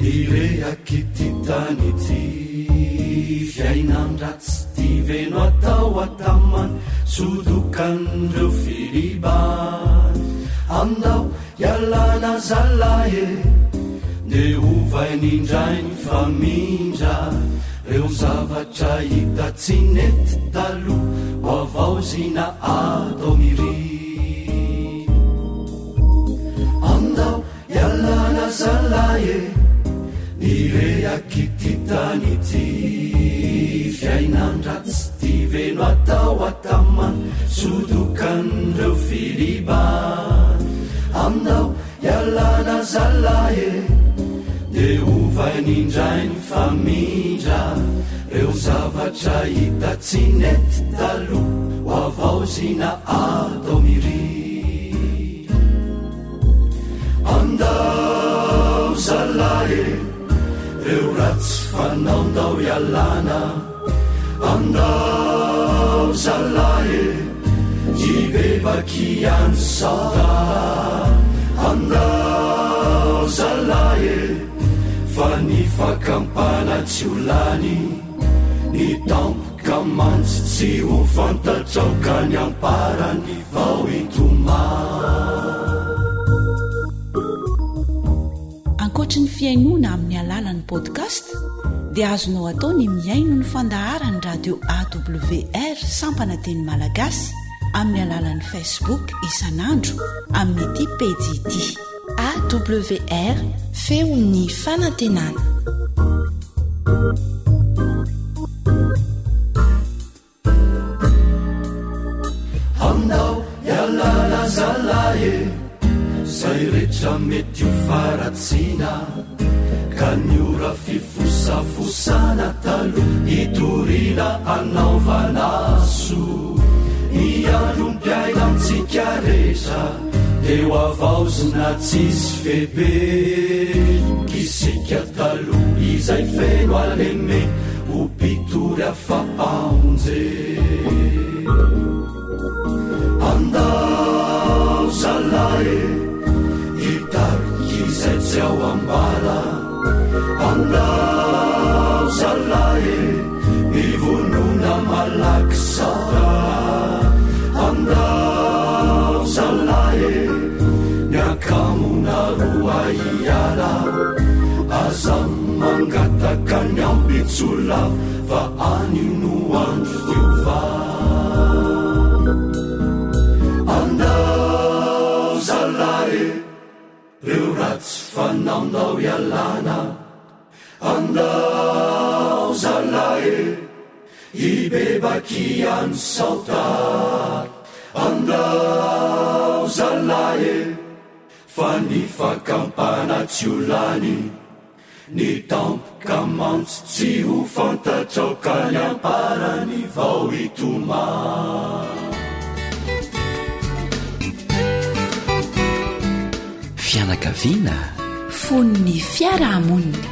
nireakititany ty fiainandratsy ty veno atao ataman sodokandreo filiban. Andao yalana zalaye de ovay nindrainy famindra reo zavatra hita tsy nety talo ho avao zina atao miry. Andao yalana zalaye nireakititany ty fiainandratsy ty veno atao ataman sodokandreo filiban. Andao yalana zalaye de ovay nindrainy famindra reo zavatra hita tsy nety talo ho avao zina atao miry. Andao zalaye reo ratsy fanaondao yalana. Andao zalaye jibebaky any sauta. Andao zalaye fa ny fakampana tsy olany ny tampoka mantsy tsy ho fantatrao ka ny amparany vao itoma. Ankoatra ny fiainoana amin'ny alalan'ny podcast dia azonao atao ny miaino ny fandaharany radio AWR sampana teny malagasy amin'ny alalan'ny Facebook isanandro amin'ny ity page ity AWR feon'ny fanantenana. Andao yalana zalaye zay rehetra mety ho faratsina ka ny ora fifosafosana talo hitorina anaovanaso. Ny androm-piaina amintsika rehetra eo avaozina tsisy febe kisika talo izay feno aleme ho pitory afapaonje. Andao zalaye hitariky izay tsy ao ambala. Andao zalaye mivonona malaky sauta. Andao zalaye niakamona roa iala aza mangataka ny ambitsola fa anio no andro fiova. Andao zalaye reo ratsy fanaondao yalana. Andao zalaye ibebaky any sauta. Andao zalaye fa ny fakampana tsy olany ny tampoka mantsy tsy ho fantatrao ka ny amparany vao itoma. Fianakaviana fon'ny fiarahamonina.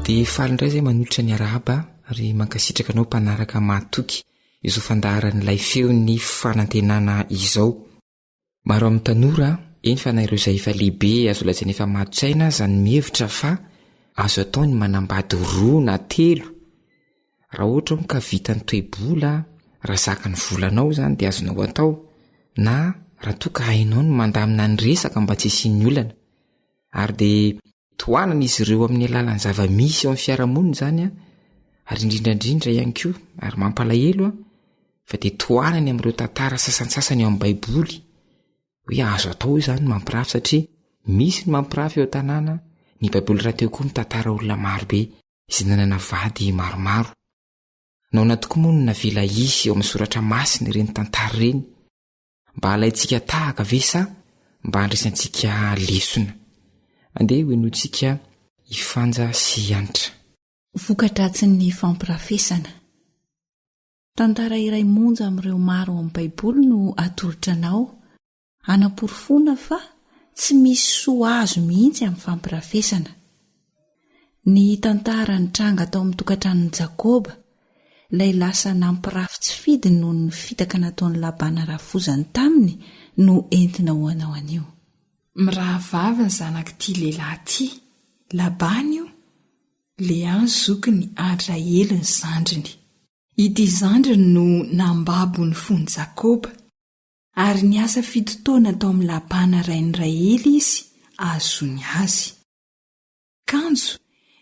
dia falindray zay manolotra ny arahaba ary mankasitraka anao mpanaraka mahatoky izao fandaharan'ilay feon'ny fanantenana izao. Maro amin'ny tanora eny fa na ireo izay efa lehibe azo lazaina efa matsaina zany mihevitra fa azo atao ny manambady 2 na 3 raha ohatra ka vitany toe-bola raha zaka ny volanao zany dia azonao atao na raha toa ka hainao ny mandamina ny resaka mba tsy isian'ny olana ary dia toanana izy ireo amin'ny alalan'ny zava-misy eo amin'ny fiarahamonina zany a ary indrindrandrindra ihany koa ary mampalahelo a fa dia toanany amin'ireo tantara sasansasany eo amin'ny baiboly hoe azo atao izany mampirafy satria misy ny mampirafy eo tanàna ny baiboly raha teo koa mitantara olona marobe izay nanana vady maromaro nao na tokoa moa no navela isy eo amin'ny soratra masina ireny tantara ireny mba halaintsika tahaka ve sa mba handresantsika lesona andeha hoenontsika hifanja sy hianatra vokadratsiny fampirafesana tantara iray monja amin'ireo maro amin'ny baiboly no atolotra anao anaporofona fa tsy misy soa azo mihitsy amin'ny fampirafesana ny tantara ny tranga tao amin'ny tokantranon'i Jakoba ilay lasa nampirafy tsy fidy noho ny fitaka nataon'ny Labana rafozany taminy no entina ho anao anio. Mirahavavy ny zanak'ity lehilahy ity Labana io Lean'ny zoky ny Adraely ny zandriny. Ity zandriny no nambabo ny fony Jakoba ary niasa fitotoana tao amin'ny Labana rain'ny Raely izy azony azy. Kanjo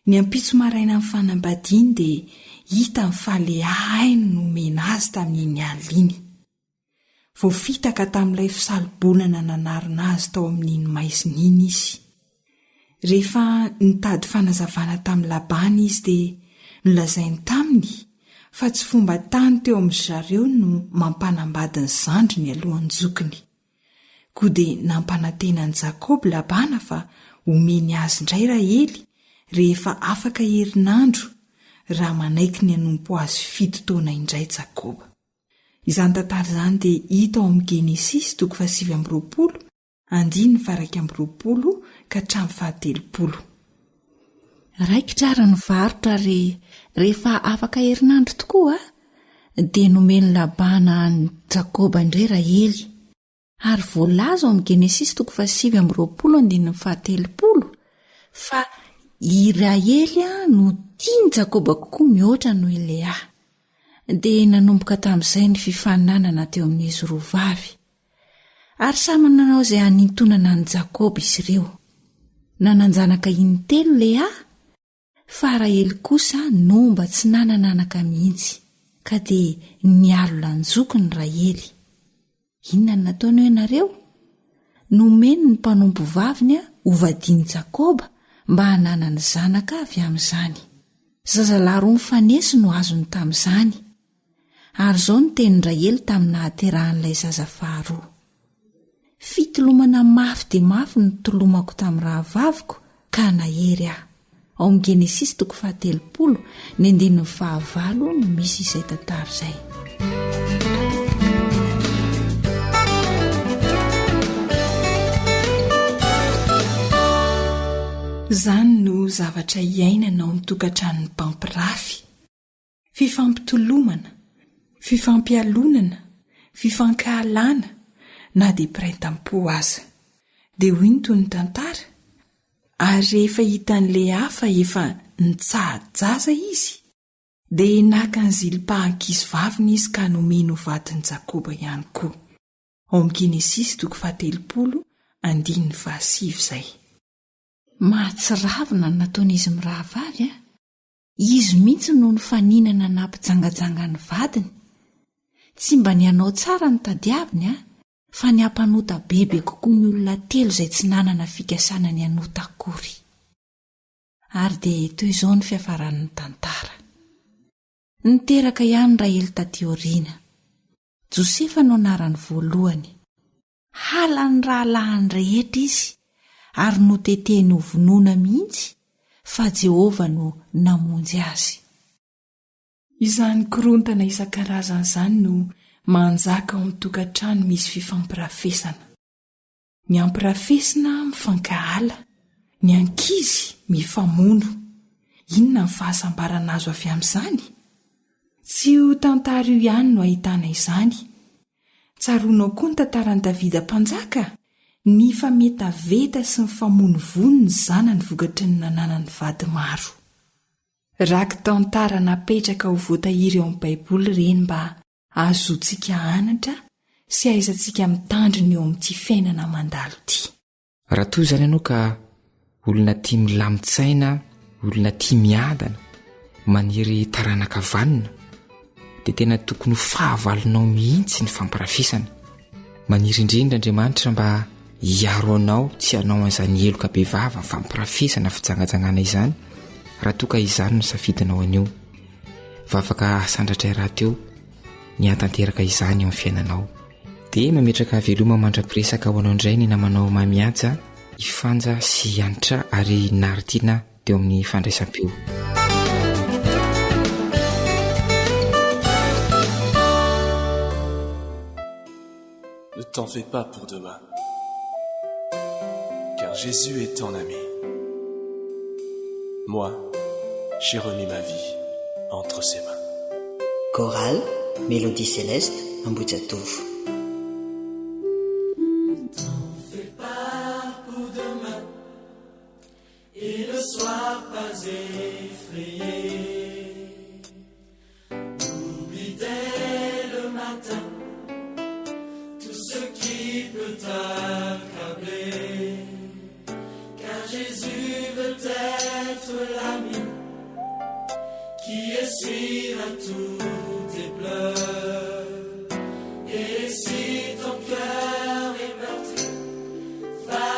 ny ampitso maraina amin'ny fanambadiany dia hita ny falehainy no mena azy tamin'iny aliny. Voafitaka tamin'ilay fisalibolana nanarina azy tao amin'iny maizin'iny izy. Rehefa nitady fanazavana tamin'ny Labana izy dia nolazainy taminy fa tsy fomba tany teo amin'ny zareo no mampanambady ny zandriny alohan'ny zokiny. Koa dia nampanantena ny Jakoba Labana fa omeny azy indray Raely rehefa afaka herinandro raha manaiky ny hanompo azy fitotoana indray Jakoba. Izany tantara izany dia hita ao amin'ny Genesis 7:20, 9:20 ka hatramin'ny 10. Raikitra ary ny varotra rehefa afaka herinandro tokoa dia nomeny Labana ny Jakoba indray Raely. Ary voalaza ao amin'ny Genesis 7:20 fa i Raely no tiany Jakoba kokoa mihoatra noho i Lea. Dia nanomboka tamin'izay ny fifaninanana teo amin'izy roa vavy. Ary samy nanao izay hanintonana ny Jakoba izy ireo. Nananjanaka intelo Lea fa Raely kosa nomba tsy nanananaka mihitsy ka dia nialo lanjoko ny Raely. Inona no nataony ianareo? Nomeny ny mpanompo vaviny hovadiany Jakoba mba hananany zanaka avy amin'izany. Zazalahy roa mifanesy no azony tamin'izany. Ary izao no tenin'ny Raely tamin'ny nahaterahan'ilay zaza faharoa. Fitolomana mafy dia mafy no tolomako tamin'ny rahavaviko ka nahery aho. Ao amin'ny Genesis 7:9 no misy izay tantara izay. Zany no zavatra iainana ao amin'ny tokantranon'ny mpampirafy. Fifampitolomana, fifampialonana, fifankahalana na dia piraintam-po aza. Dia hoy ny toy ny tantara. Ary rehefa hitan'ilay hafa efa nitsahajaza izy, dia naka ny zilipahan-kizy vaviny izy ka nomeny ho vadin'i Jakoba ihany koa. Ao amin'ny Genesis 7:7 izay. Mahatsiravina ny nataon'izy mirahavavy izy mihitsy no ny faninana nampijangajanga ny vadiny. Tsy mba ny hanao tsara ny tadiaviny fa ny hampanota bebe kokoa ny olona telo izay tsy nanana fikasana ny hanota akory. Ary dia toy izao ny fiafaran'ny tantara. Niteraka ihany Raely taty aoriana. Josefa no anarany voalohany. Halany rahalahany rehetra izy ary notetehany ho vonoina mihitsy fa Jehova no namonjy azy. Izany korontana isan-karazany izany no manjaka ao amin'ny tokantrano misy fifampirafesana. Ny ampirafesina mifankahala, ny ankizy mifamono. Inona ny fahasambarana azo avy amin'izany? Tsy ho tantara io ihany no ahitana izany. Tsaroanao koa ny tantaran'i Davida mpanjaka, ny fametaveta sy ny famonovony ny zanany vokatry ny nananany vady maro. Raky tantara napetraka ho voatahiry eo amin'ny baiboly ireny mba ahazoantsika anatra sy ahaizantsika mitandrina eo amin'ity fiainana mandalo ity. Raha toy izany ianao ka olona tia milamin-tsaina, olona tia miadana, maniry taranaka-vanina, dia tena tokony ho fahavalonao mihitsy ny famparafisana. Maniry indrindra Andriamanitra mba hiaro anao tsy hanao an'izany eloka be vava ny famparafisana fijangajangana izany, raha toa ka izany no safidinao anio. Fa afaka sandratra raha teo ny hatanteraka izany eo amin'ny fiainanao. Dia mametraka veloma mandra-piresaka ho anao indray ny namanao mamihaja, hifanja sy hianatra ary naritiana teo amin'ny fandraisam-peo. Ne t'en fais pas pour demain, car Jésus est ton ami. Moi, j'ai remis ma vie entre ses mains. Chorale, mélodie céleste, Ambujatouf. Ne t'en fais pas pour demain, et ne sois pas effrayé. Oublie dès le matin tout ce qui peut t'accabler, car Jésus veut être l'ami qui essuiera tous tes pleurs. Et si ton cœur est meurtri, va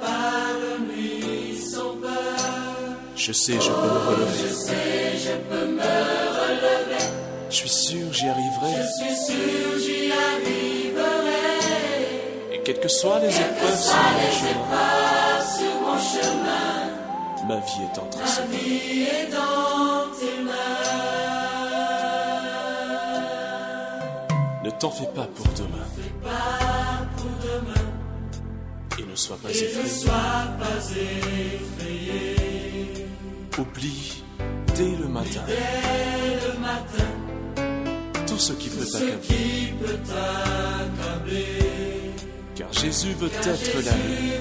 parle-lui sans peur. Je sais, je peux me relever. Je sais, je peux me relever. Je suis sûr, j'y arriverai. Je suis sûr, j'y arriverai. Et quelles que soient les épreuves sur mon chemin, ma vie est entre ses mains. Ma vie est dans tes mains. Ne t'en fais pas pour demain. Et ne sois pas effrayé. Oublie dès le matin tout ce qui peut t'accabler, car Jésus veut être l'ami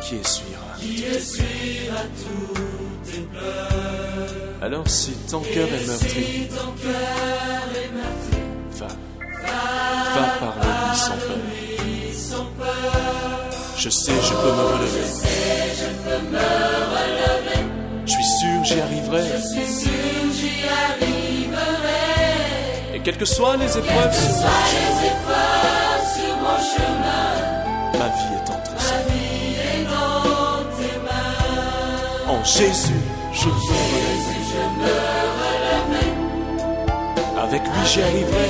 qui essuiera tous tes pleurs. Alors si ton cœur est meurtri, va parle-lui sans peur. Je sais, je peux me relever. Je suis sûr, j'y arriverai. Et quelles que soient les épreuves sur mon chemin, ma vie est entre ses mains. En Jésus, je me relever. Avec lui, j'y arriverai.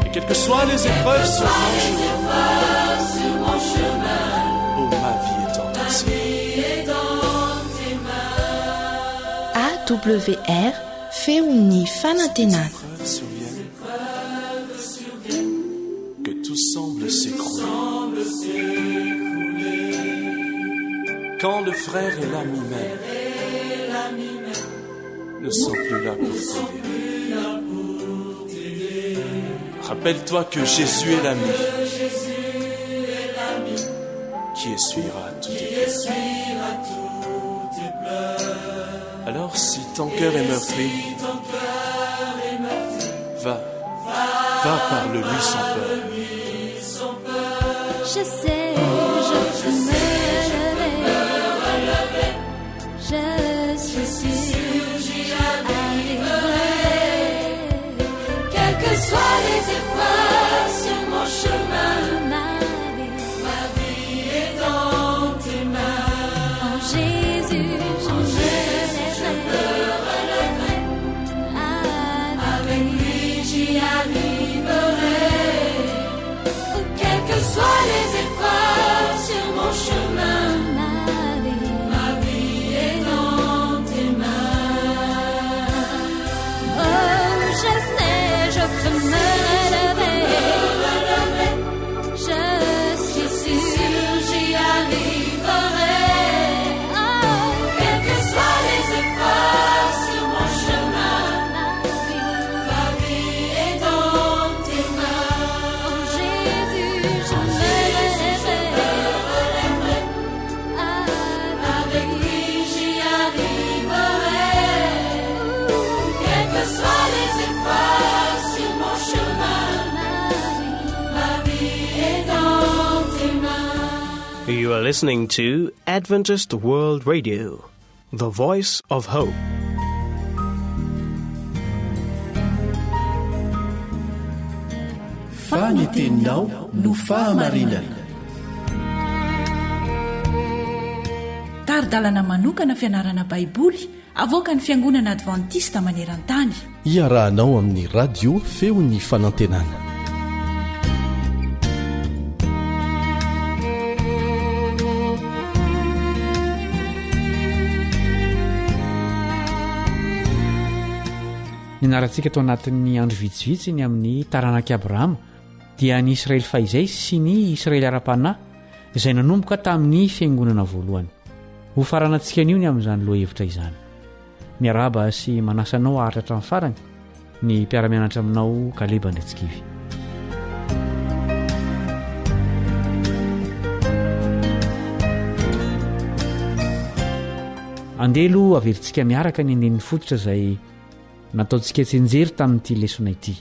Et quelles que soient les épreuves sur mon chemin, oh, ma vie est entre ses mains. AWR feony fanantenana. Que tout semble s'écrouler. Quand le frère et l'ami même ne sont plus là pour t'aider. Rappelle-toi que Jésus est l'ami qui essuiera tous tes pleurs. Alors si ton cœur est meurtri, va parle-lui sans peur. Je sais, je peux me relever. Je suis sûre, j'y arriverai. Quelles que soient les épreuves sur mon chemin, ma vie est dans tes mains. En Jésus, je me releverai. Avec lui, j'y arriverai. Quelles que soient les épreuves sur mon chemin, You are listening to Adventist World Radio, the voice of hope. Faniteninao no fahamarinana. Taridalana manokana fianarana baiboly avoaka ny fiangonana advantista maneran-tany. Iarahanao amin'ny radio feon'ny fanantenana. Nianarantsika tao anatin'ny andro vitsivitsy ny amin'ny taranaki Abrahama dia ny Israely fahizay sy ny Israely ara-panahy izay nanomboka tamin'ny fiangonana voalohany. Ho faranantsika anio ny amin'izany lohahevitra izany. Miaraba sy manasanao aharitra hatramin'ny farany ny mpiara-mianatra aminao Kaleba Ndretsikivy. Andelo averintsika miaraka ny andinin'ny fototra izay nataontsika tsenjery tamin'ity lesona ity.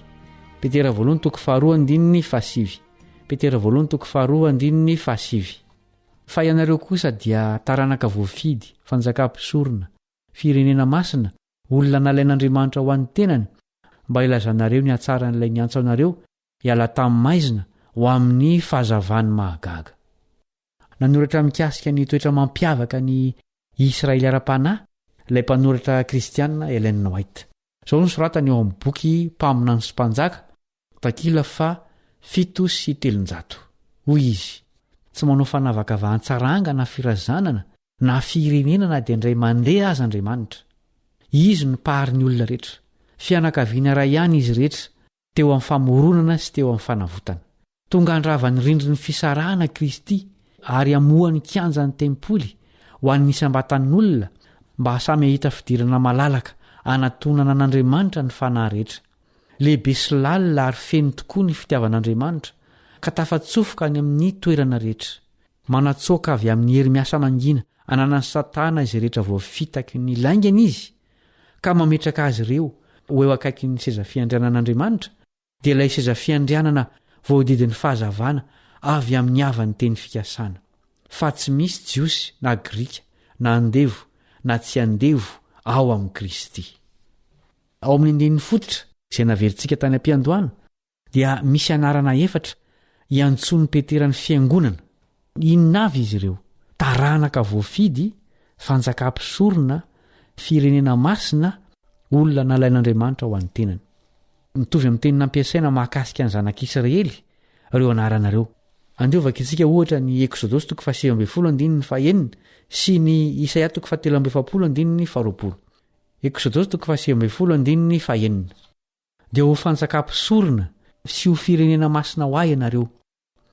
Petera voalohany toko faharoa andininy fahasivy. Petera voalohany toko faharoa andininy fahasivy. Fa ianareo kosa dia taranaka voafidy, fanjakam-pisorona, firenena masina, olona nalain'Andriamanitra ho an'ny tenany, mba ilazanareo ny hatsaran'ilay niantso anareo hiala tamin'ny maizina ho amin'ny fahazavany mahagaga. Nanoratra mikasika ny toetra mampiavaka ny Israely ara-panahy ilay mpanoratra kristianina Ellen White. Izao ny soratany eo amin'ny boky Mpaminany sy Mpanjaka, takila fa 7:7. Hoy izy: tsy manao fanavakavahan-tsaranga na firazanana na firenena na dia indray mandeha azy Andriamanitra. Izy no mpaharin'ny olona rehetra, fianakaviana iray ihany izy rehetra, teo amin'ny famoronana sy teo amin'ny fanavotana. Tonga andravan'ny rindrin'ny fisarahana Kristy ary amohan'ny kianjan'ny tempoly ho an'ny Sabatan'olona mba samy ahita fidirana malalaka anatonana an'Andriamanitra ny fanahy rehetra. Lehibe sy lalina ary feno tokoa ny fitiavan'Andriamanitra ka tafatsofoka any amin'ny toerana rehetra. Manatsoaka avy amin'ny hery miasa mangina ananan'ny Satana izay rehetra voafitaky ny laingana izy ka mametraka azy ireo ho eo akaiky ny seza fiandrianan'Andriamanitra, dia ilay seza fiandrianana voadidin'ny fahazavana avy amin'ny havan'ny teny fikasana. Fa tsy misy jiosy na grika na andevo na tsy andevo ao amin'ny Kristy. Ao amin'ny andinin'ny fototra izay naverintsika tany am-piandohana dia misy anarana efatra iantson'ny Petera ny fiangonana. Inona avy izy ireo? Taranaka voafidy, fanjakam-pisorona, firenena masina, olona nalain'Andriamanitra ho an'ny tenany. Mitovy amin'ny teny nampiasaina mahakasika ny zanak'Israely ireo anaranareo. Andiovaka isika ohatra ny Eksodosy 7:20 sy ny Isaia 7:20. Eksodosy 7:20. Dia ho fanjakam-pisorona sy ho firenena masina ho ahy ianareo.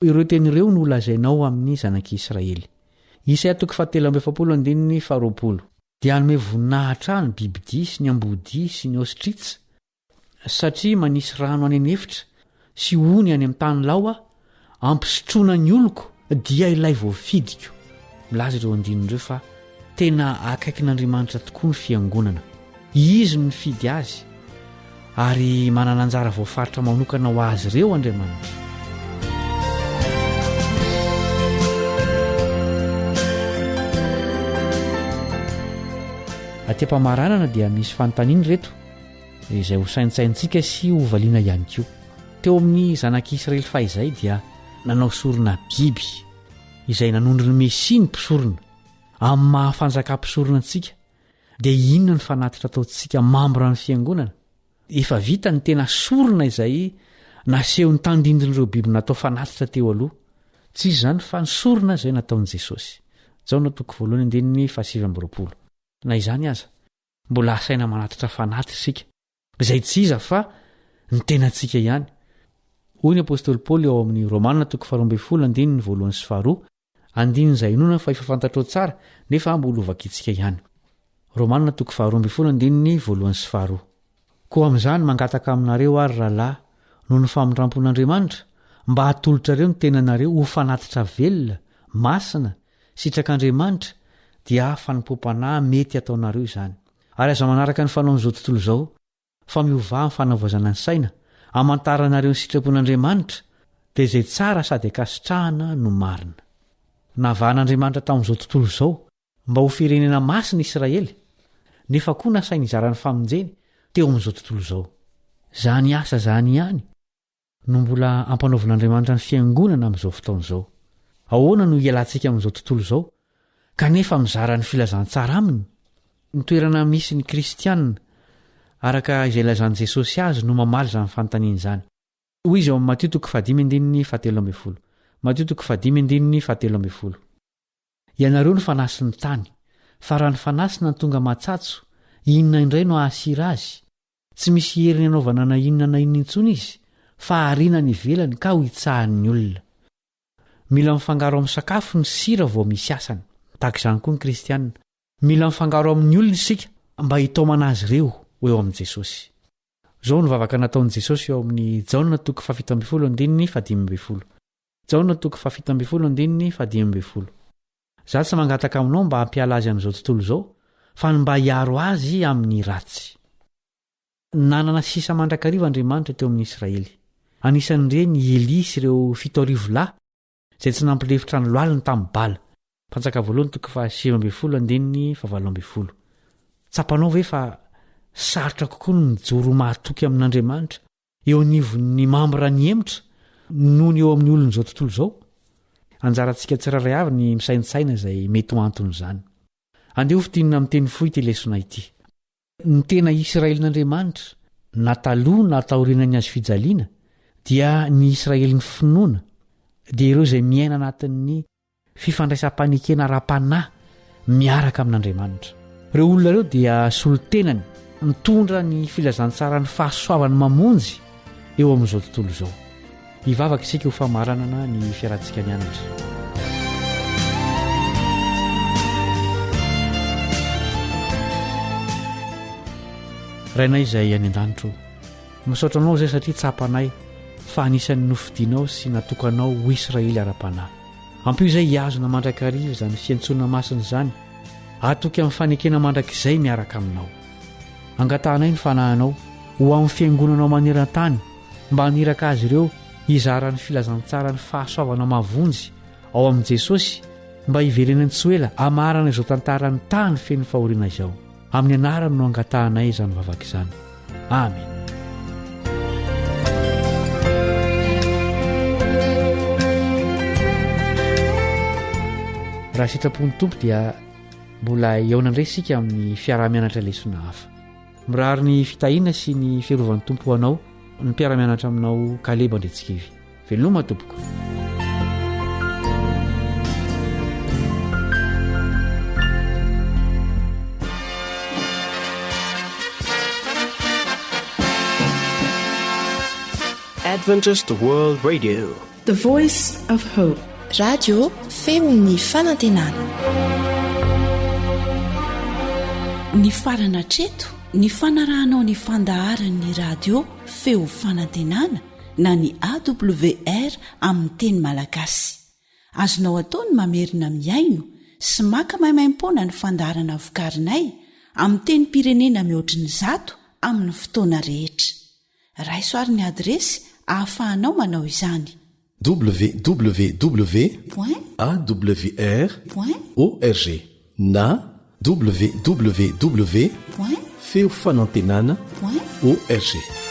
Ireo tenyreo no lazainao amin'ny zanak'Israely. Isaia 7:20. Dia hanome voninahitra ny bibidia sy ny ambodia sy ny ostritra, satria manisy rano any anefitra sy ony any amin'ny tany laoa, ampisotroana ny oloko dia ilay voafidiko. Milaza ireo andinindreo fa tena akaiky n'Andriamanitra tokoa ny fiangonana. Izy no nifidy azy ary manana anjara voafaritra manokana ho azy ireo Andriamanitra. Aty-pamaranana dia misy fanontaniana reto izay ho saintsaintsika sy ho valiana ihany koa. Teo amin'ny zanak'Israely fahizay dia nanao sorona biby izay nanondro ny Mesia ny mpisorona. Amin'ny mahafanjakam-pisorona antsika dia inona ny fanatitra ataontsika mambra ny fiangonana? Efa vita ny tena sorona izay naseho ny tandindin'ireo biby natao fanatitra teo aloha. Tsy izy izany fa ny sorona izay nataon'i Jesosy. Jaona 1:7. Na izany aza, mbola asaina manatitra fanatitra isika, izay tsy iza fa ny tenantsika ihany. Hoy ny apôstôly Paoly ao amin'ny Romanina 12:1-2, andin'izay inona fa efa fantatrao tsara nefa mbola ovakitsika ihany. Romanina 12:1-2. Koa amin'izany mangataka aminareo ary rahalahy noho ny famindrampon'Andriamanitra mba hatolotrareo ny tenanareo ho fanatitra velona, masina, sitrak'Andriamanitra, dia fanimpom-panahy mety ataonareo izany. Ary aza manaraka ny fanaon'izao tontolo izao fa miova amin'ny fanavaozana ny saina, hamantaranareo ny sitrapon'Andriamanitra, dia izay tsara sady akasitrahana no marina. navahan'andriamanitra tamin'izao tontolo izao mba ho firenena masina Israely nefa koa nasainy izaran'ny famonjeny teo amin'izao tontolo izao. Zany asa zany ihany no mbola ampanaovan'andriamanitra ny fiangonana amin'izao fotaona izao. Ahoana no ialantsika amin'izao tontolo izao kanefa mizara ny filazantsara aminy? Ny toerana misy ny kristianina araka izay lazan'i Jesosy azy no mamaly izany fanontaniana izany. Hoy izy ao amin'ny Mateo 5:17. Mateo 5:17. Ianareo no fanasy ny tany, fa raha ny fanasina ny tonga matsatso, inona indray no ahasira azy? Tsy misy heriny anaovana na inona na inona intsony izy, fa ariana ny ivelany ka ho itsahan'ny olona. Mila mifangaro amin'ny sakafo ny sira vao misy asany. Tahaka izany koa ny kristianina. Mila mifangaro amin'ny olona isika mba hitaomana azy ireo ho eo amin'i Jesosy. Zao ny vavaka nataon'i Jesosy eo amin'ny Jaona 7:15. Jaona 7:15. Za tsy mangataka aminao mba hampiala azy amin'izao tontolo izao, fa ny mba hiaro azy amin'ny ratsy. Nanana sisa mandrakariva Andriamanitra teo amin'ny Israely. Anisan'ireny Eli sy ireo 7,000 lahy izay tsy nampilefitra ny lohaliny tamin'ny Bala. Pantsaka voalohany 7:17. Tsapanao ve fa sarotra kokoa ny mijoro mahatoky amin'Andriamanitra eo anivon'ny mambra ny emotra noho ny eo amin'ny olon'izao tontolo izao? Anjarantsika tsirairay avy ny misaintsaina izay mety ho antony izany. Andeha ho fitinina amin'ny teny fohy ity lesona ity. Ny tena Israelin'Andriamanitra na taloha na taorianany azy fijaliana dia ny Israely ny finoana, dia ireo izay miaina anatin'ny fifandraisam-panikena ra-panahy miaraka amin'Andriamanitra. Ireo olona ireo dia solontenany mitondra ny filazantsara ny fahasoavany mamonjy eo amin'izao tontolo izao. Hivavaka isika ho famaranana ny fiarantsika mianatra. Rainay izay any an-danitra, misaotra anao izay satria tsapanay fa anisan'ny nofidianao sy natokanao ho Israely ara-panahy. Ampio izay hiazona mandrakariva izany fiantsonana masina izany, atoky amin'ny fanekena mandrakizay miaraka aminao. Angatahanay ny fanahinao ho amin'ny fiangonanao maneran-tany mba haniraka azy ireo hizara ny filazantsara ny fahasoavana mavonjy ao amin'i Jesosy, mba hiverenany tsy ela hamarana izao tantarany tany feno fahoriana izao. Amin'ny anarany no angatahanay izany vavaka izany. Amen. Raha sitrapon'ny tompo dia mbola eona indray isika amin'ny fiarah-mianatra lesona hafa. Mirary ny fitahiana sy ny fiarovan'ny tompo anao ny mpiara-mianatra aminao Kaleba Andretsikivy. Veloma tompoko. Adventist World Radio, The Voice of Hope. Radio feon'ny fanantenana. Ny farana treto, ny fanarahanao ny fandaharan'ny radio feo fanantenana na ny AWR amin'ny teny malagasy. Azonao ataony mamerina miaino sy maka maimaimpoana ny fandaharana vokarinay amin'ny teny pirenena mihoatriny 100 amin'ny fotoana rehetra. Raisoaryn'ny adresy ahafahanao manao izany: www.awr.org na www.feofanantenana.org.